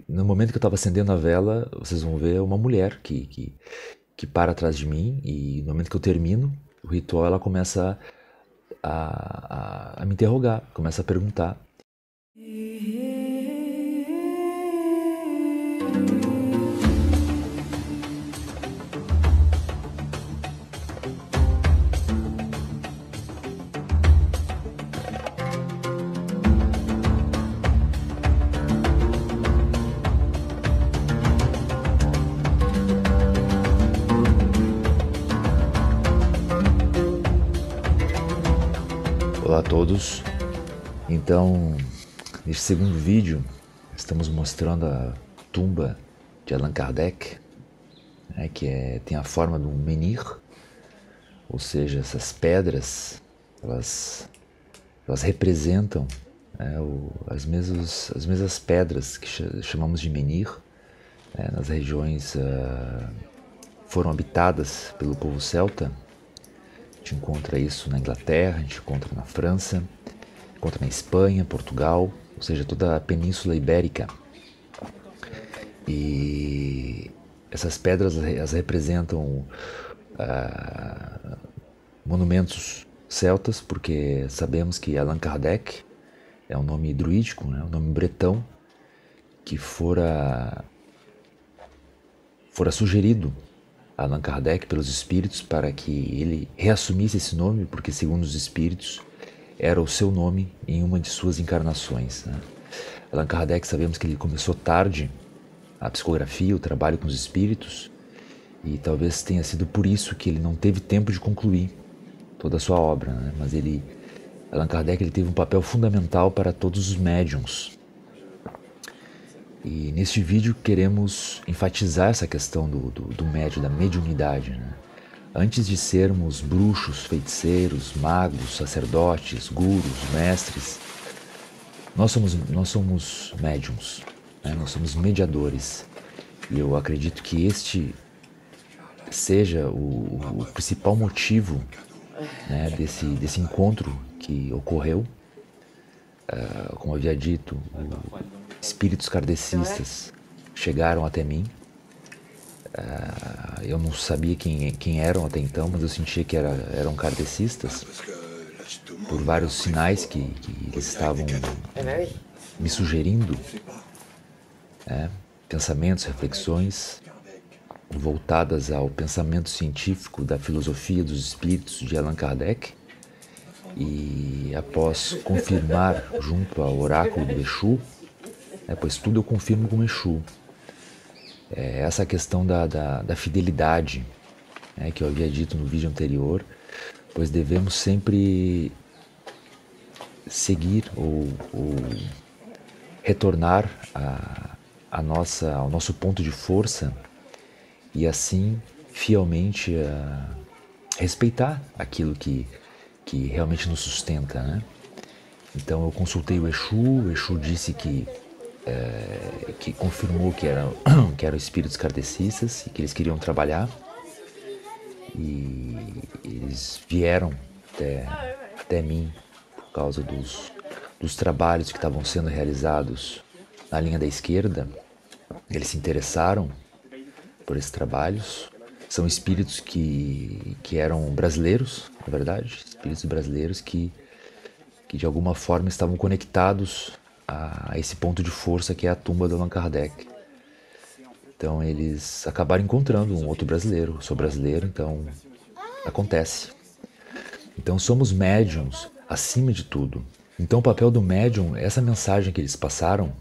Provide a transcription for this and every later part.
no momento que eu estava acendendo a vela, vocês vão ver uma mulher que para atrás de mim, e no momento que eu termino o ritual, ela começa a me interrogar, começa a perguntar. Olá a todos. Então, neste segundo vídeo, estamos mostrando a tumba de Allan Kardec, né, tem a forma de um menhir, ou seja, essas pedras, elas representam, né, as mesmas pedras que chamamos de menhir, né, nas regiões foram habitadas pelo povo celta. A gente encontra isso na Inglaterra, a gente encontra na França, encontra na Espanha, Portugal, ou seja, toda a Península Ibérica. E essas pedras as representam monumentos celtas, porque sabemos que Allan Kardec é um nome druídico, né, um nome bretão, que fora sugerido a Allan Kardec pelos espíritos para que ele reassumisse esse nome, porque segundo os espíritos era o seu nome em uma de suas encarnações, né? Allan Kardec, sabemos que ele começou tarde a psicografia, o trabalho com os espíritos, e talvez tenha sido por isso que ele não teve tempo de concluir toda a sua obra, né? Mas Allan Kardec, ele teve um papel fundamental para todos os médiuns. E neste vídeo queremos enfatizar essa questão do médium, da mediunidade, né? Antes de sermos bruxos, feiticeiros, magos, sacerdotes, gurus, mestres, nós somos médiums, né? Nós somos mediadores. E eu acredito que este seja o principal motivo, né, desse encontro que ocorreu. Como havia dito, espíritos kardecistas chegaram até mim. Eu não sabia quem eram até então, mas eu sentia que eram kardecistas por vários sinais que eles estavam me sugerindo, né? Pensamentos, reflexões voltadas ao pensamento científico da filosofia dos espíritos de Allan Kardec. E após confirmar junto ao oráculo do Exu, pois tudo eu confirmo com Exu, essa questão da fidelidade, né, que eu havia dito no vídeo anterior, pois devemos sempre seguir ou retornar ao nosso ponto de força e assim fielmente respeitar aquilo que realmente nos sustenta, né? Então eu consultei o Exu disse que confirmou que eram espíritos kardecistas e que eles queriam trabalhar, e eles vieram até mim por causa dos trabalhos que estavam sendo realizados na linha da esquerda. Eles se interessaram por esses trabalhos. São espíritos que eram brasileiros, na verdade, espíritos brasileiros que de alguma forma estavam conectados a esse ponto de força que é a tumba do Allan Kardec. Então eles acabaram encontrando um outro brasileiro. Eu sou brasileiro, então acontece. Então somos médiums acima de tudo. Então o papel do médium, essa mensagem que eles passaram,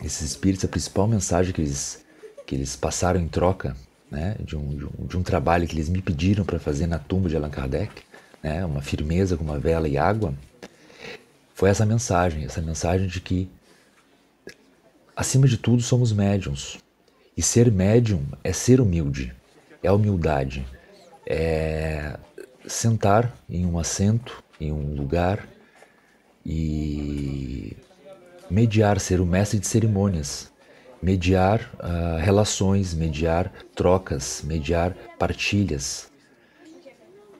esses espíritos, a principal mensagem que eles passaram em troca, né, de um trabalho que eles me pediram para fazer na tumba de Allan Kardec, né, uma firmeza com uma vela e água, foi essa mensagem de que, acima de tudo, somos médiums. E ser médium é ser humilde, é humildade, é sentar em um assento, em um lugar e mediar, ser o mestre de cerimônias, mediar relações, mediar trocas, mediar partilhas.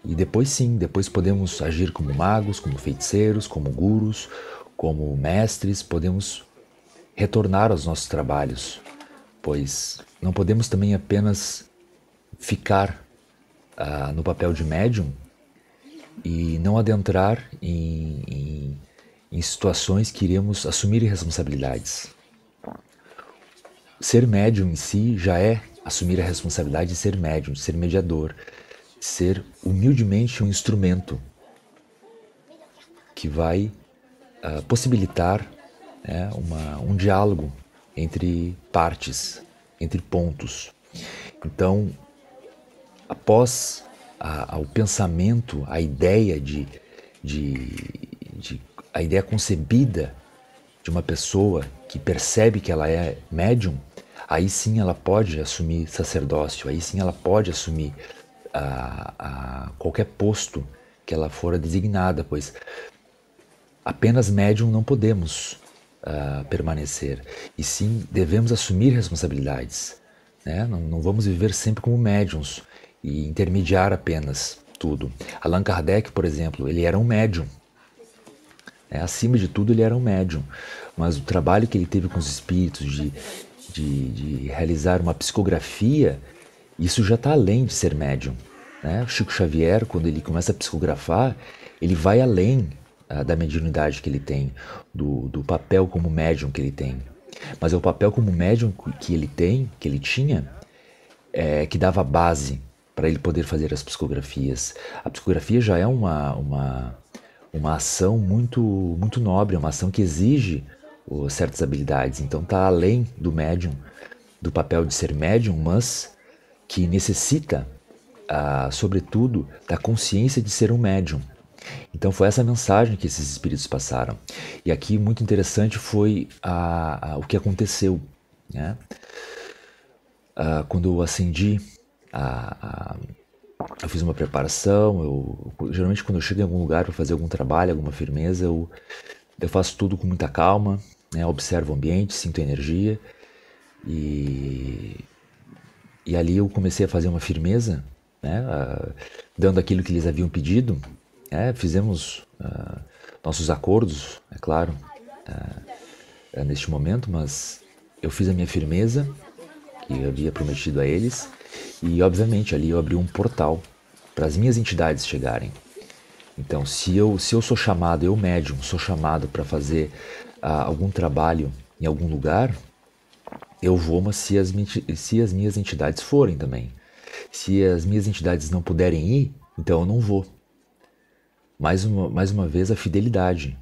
E depois podemos agir como magos, como feiticeiros, como gurus, como mestres, podemos retornar aos nossos trabalhos, pois não podemos também apenas ficar no papel de médium e não adentrar em situações que iremos assumir responsabilidades. Ser médium em si já é assumir a responsabilidade de ser médium, de ser mediador, de ser humildemente um instrumento que vai possibilitar um diálogo entre partes, entre pontos. Então, após o pensamento, a ideia a ideia concebida de uma pessoa que percebe que ela é médium, aí sim ela pode assumir sacerdócio, aí sim ela pode assumir qualquer posto que ela for designada, pois apenas médium não podemos permanecer, e sim devemos assumir responsabilidades, né? Não vamos viver sempre como médiums e intermediar apenas tudo. Allan Kardec, por exemplo, ele era um médium. Acima de tudo, ele era um médium, mas o trabalho que ele teve com os espíritos de realizar uma psicografia, isso já está além de ser médium, né? O Chico Xavier, quando ele começa a psicografar, ele vai além da mediunidade que ele tem, do papel como médium que ele tem. Mas é o papel como médium que ele tinha, que dava base para ele poder fazer as psicografias. A psicografia já é uma ação muito nobre, uma ação que exige certas habilidades. Então está além do médium, do papel de ser médium, mas que necessita, sobretudo, da consciência de ser um médium. Então foi essa mensagem que esses espíritos passaram. E aqui muito interessante foi o que aconteceu, né? Quando eu ascendi, eu fiz uma preparação. Geralmente quando eu chego em algum lugar para fazer algum trabalho, alguma firmeza, eu faço tudo com muita calma, né? Observo o ambiente, sinto a energia, e ali eu comecei a fazer uma firmeza, né? Dando aquilo que eles haviam pedido. Fizemos nossos acordos, é claro, neste momento, mas eu fiz a minha firmeza que eu havia prometido a eles, e obviamente ali eu abri um portal para as minhas entidades chegarem. Então, se eu sou chamado, eu médium, sou chamado para fazer algum trabalho em algum lugar, eu vou, mas se as minhas entidades forem também. Se as minhas entidades não puderem ir, então eu não vou. Mais uma vez, a fidelidade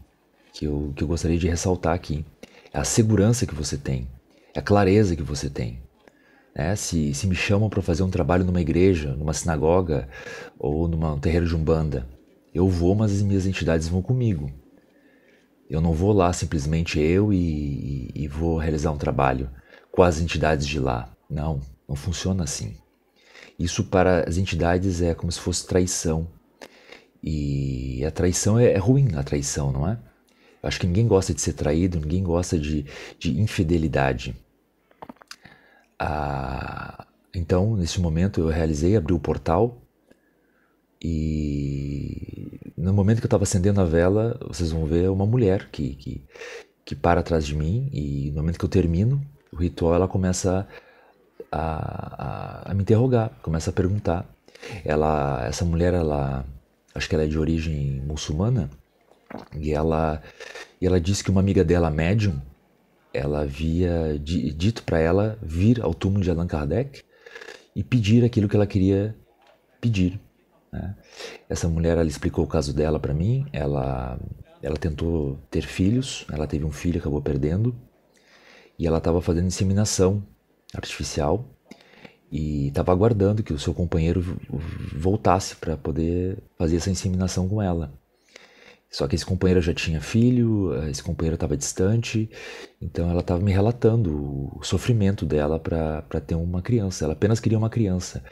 que eu gostaria de ressaltar aqui. É a segurança que você tem, é a clareza que você tem. Se me chamam para fazer um trabalho numa igreja, numa sinagoga ou num terreiro de umbanda, eu vou, mas as minhas entidades vão comigo. Eu não vou lá simplesmente eu e vou realizar um trabalho com as entidades de lá. Não funciona assim. Isso para as entidades é como se fosse traição. E a traição é ruim, a traição, não é? Eu acho que ninguém gosta de ser traído, ninguém gosta de infidelidade. Então, nesse momento, eu abri o portal, e no momento que eu estava acendendo a vela, vocês vão ver uma mulher que para atrás de mim, e no momento que eu termino o ritual, ela começa a me interrogar, começa a perguntar. Essa mulher, acho que ela é de origem muçulmana, e ela disse que uma amiga dela, médium, ela havia dito para ela vir ao túmulo de Allan Kardec e pedir aquilo que ela queria pedir, né? Essa mulher, ela explicou o caso dela para mim. Ela tentou ter filhos, ela teve um filho, acabou perdendo, e ela estava fazendo inseminação artificial e estava aguardando que o seu companheiro voltasse para poder fazer essa inseminação com ela. Só que esse companheiro já tinha filho, esse companheiro estava distante, então ela estava me relatando o sofrimento dela para ter uma criança. Ela apenas queria uma criança.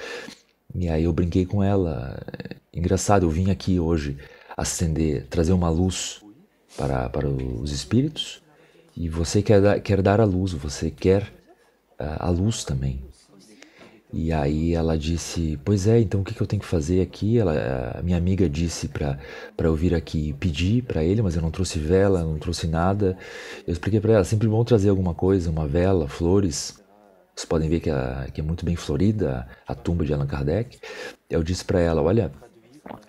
E aí eu brinquei com ela. Engraçado, eu vim aqui hoje trazer uma luz para os espíritos, e você quer dar a luz, você quer a luz também. E aí ela disse, pois é, então o que que eu tenho que fazer aqui? A minha amiga disse para eu vir aqui pedir para ele, mas eu não trouxe vela, não trouxe nada. Eu expliquei para ela, sempre bom trazer alguma coisa, uma vela, flores. Vocês podem ver que é muito bem florida a tumba de Allan Kardec. Eu disse para ela, olha,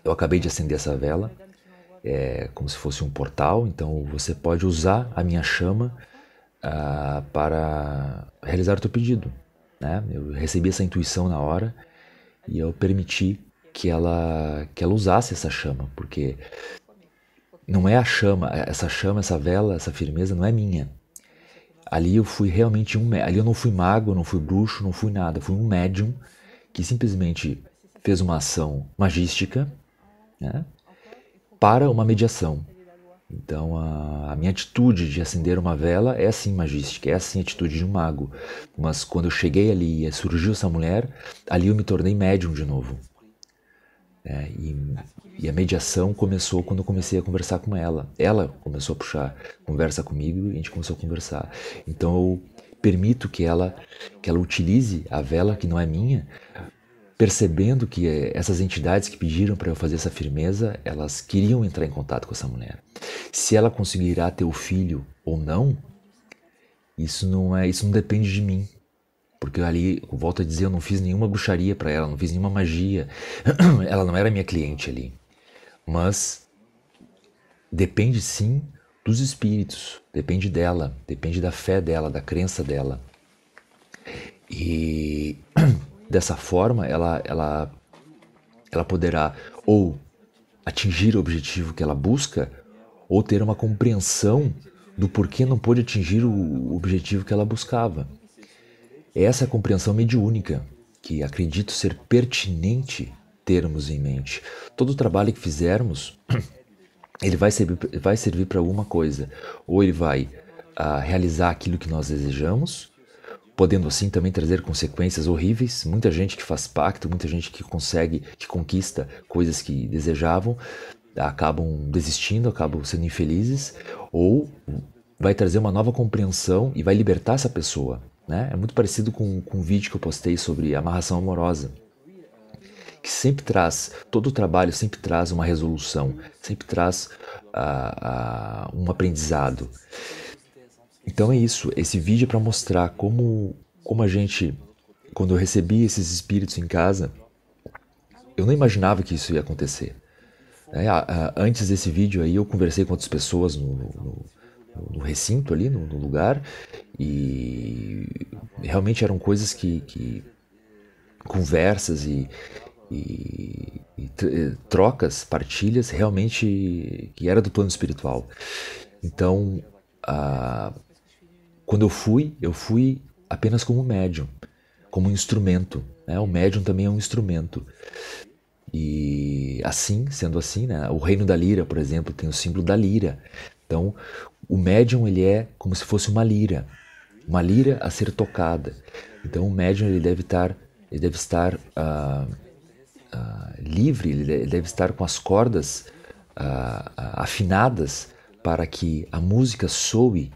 eu acabei de acender essa vela, é como se fosse um portal, então você pode usar a minha chama para realizar o teu pedido. Né? Eu recebi essa intuição na hora e eu permiti que ela usasse essa chama, porque não é a chama, essa vela, essa firmeza não é minha. Ali eu fui realmente ali eu não fui mago, não fui bruxo, não fui nada, fui um médium que simplesmente fez uma ação magística, né, para uma mediação. Então a minha atitude de acender uma vela é assim magística, é assim a atitude de um mago. Mas quando eu cheguei ali e surgiu essa mulher, ali eu me tornei médium de novo. E a mediação começou quando eu comecei a conversar com ela. Ela começou a puxar conversa comigo e a gente começou a conversar. Então eu permito que ela utilize a vela que não é minha, percebendo que essas entidades que pediram para eu fazer essa firmeza, elas queriam entrar em contato com essa mulher. Se ela conseguirá ter o filho ou não, isso não depende de mim. Porque ali, eu volto a dizer, eu não fiz nenhuma bruxaria para ela, não fiz nenhuma magia. Ela não era minha cliente ali. Mas depende sim dos espíritos, depende dela, depende da fé dela, da crença dela. E dessa forma ela poderá ou atingir o objetivo que ela busca ou ter uma compreensão do porquê não pôde atingir o objetivo que ela buscava. Essa é a compreensão mediúnica que acredito ser pertinente termos em mente. Todo o trabalho que fizermos, ele vai servir para alguma coisa. Ou ele vai realizar aquilo que nós desejamos, podendo assim também trazer consequências horríveis. Muita gente que faz pacto, muita gente que consegue, que conquista coisas que desejavam, acabam desistindo, acabam sendo infelizes, ou vai trazer uma nova compreensão e vai libertar essa pessoa. Né? É muito parecido com um vídeo que eu postei sobre amarração amorosa, que sempre traz, todo o trabalho sempre traz uma resolução, sempre traz um aprendizado. Então é isso, esse vídeo é para mostrar como a gente, quando eu recebi esses espíritos em casa, eu não imaginava que isso ia acontecer. Antes desse vídeo aí eu conversei com outras pessoas no recinto ali, no lugar, e realmente eram coisas que conversas e trocas, partilhas, realmente que era do plano espiritual. Então, quando eu fui apenas como médium, como um instrumento. Né? O médium também é um instrumento. E assim, sendo assim, né? O reino da lira, por exemplo, tem o símbolo da lira. Então, o médium ele é como se fosse uma lira a ser tocada. Então, o médium ele deve estar livre, ele deve estar com as cordas afinadas para que a música soe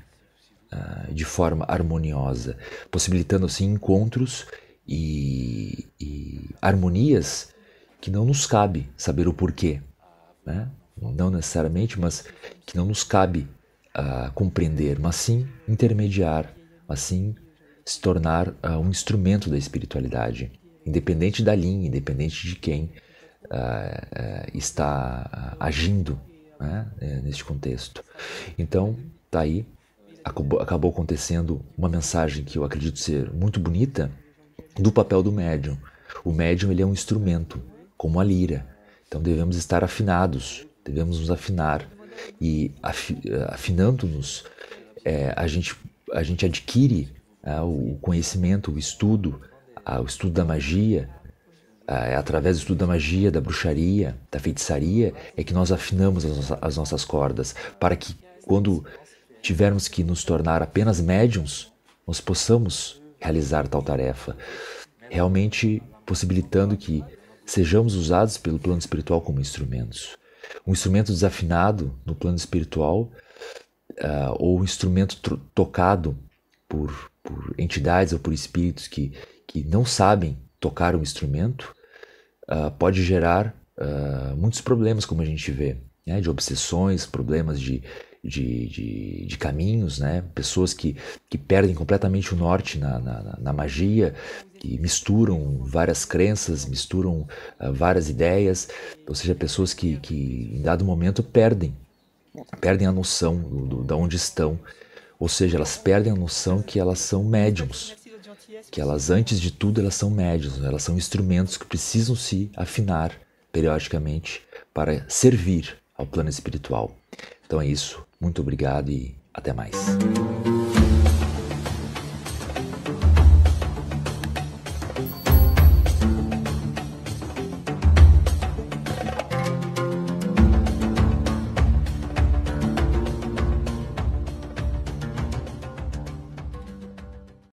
de forma harmoniosa, possibilitando assim encontros e harmonias que não nos cabe saber o porquê, né? Não necessariamente, mas que não nos cabe compreender, mas sim intermediar, mas sim se tornar um instrumento da espiritualidade, independente da linha, independente de quem está agindo, né, neste contexto. Então, tá aí, acabou acontecendo uma mensagem que eu acredito ser muito bonita do papel do médium. O médium ele é um instrumento, como a lira. Então devemos estar afinados, devemos nos afinar. E afinando-nos, a gente adquire o conhecimento, o estudo da magia. Através do estudo da magia, da bruxaria, da feitiçaria, é que nós afinamos as nossas cordas, para que quando tivermos que nos tornar apenas médiums, nós possamos realizar tal tarefa, realmente possibilitando que sejamos usados pelo plano espiritual como instrumentos. Um instrumento desafinado no plano espiritual, ou um instrumento tocado por entidades ou por espíritos que não sabem tocar um instrumento pode gerar muitos problemas, como a gente vê, né? De obsessões, problemas de caminhos, né? Pessoas que perdem completamente o norte na magia, que misturam várias crenças, misturam várias ideias, ou seja, pessoas que em dado momento perdem a noção de onde estão, ou seja, elas perdem a noção que elas são médiums, que elas, antes de tudo, elas são médiums, elas são instrumentos que precisam se afinar periodicamente para servir ao plano espiritual. Então é isso, muito obrigado e até mais.